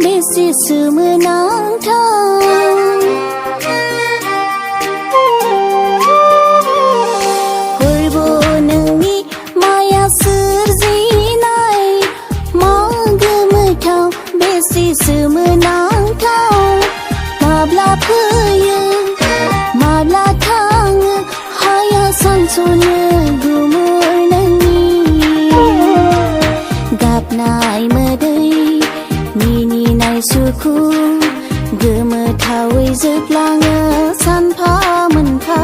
बेसे सोमोनांथाव हरबो नोंनि माया सोरजिनाय मा गोमोथाव बेसे सोमोनांथाव माब्ला फैयो माब्ला थाङो हाया सानस'नो गुमुर नोंनि गाबनाय मोदै मिनिनाय सुखु गोमोथावै जोबलाङो सानफा मोनफा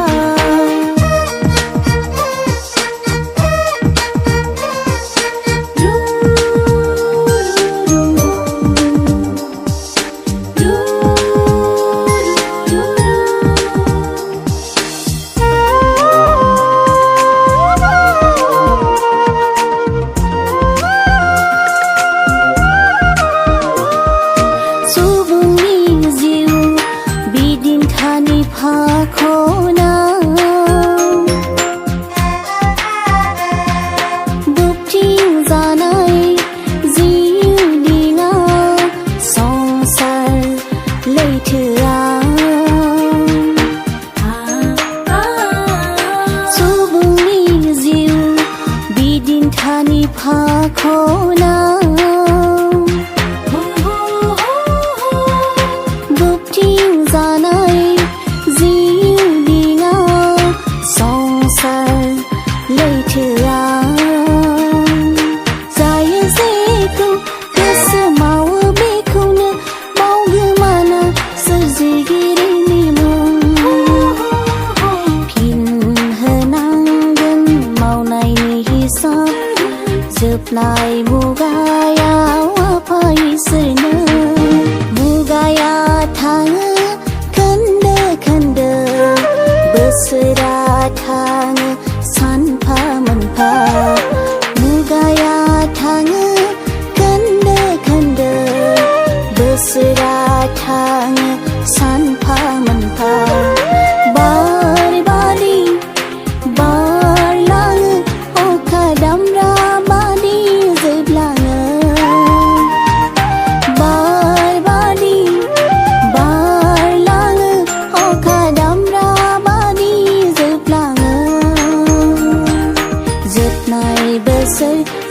जोबनाय मुगायाव आफा इसोरनो मुगाया थाङो खोन्दो खोन्दो बोसोरा थाङो सानफा मोनफा मुगाया थाङो खोन्दो खोन्दो बोसोरा थाङो सानफा मोनफा say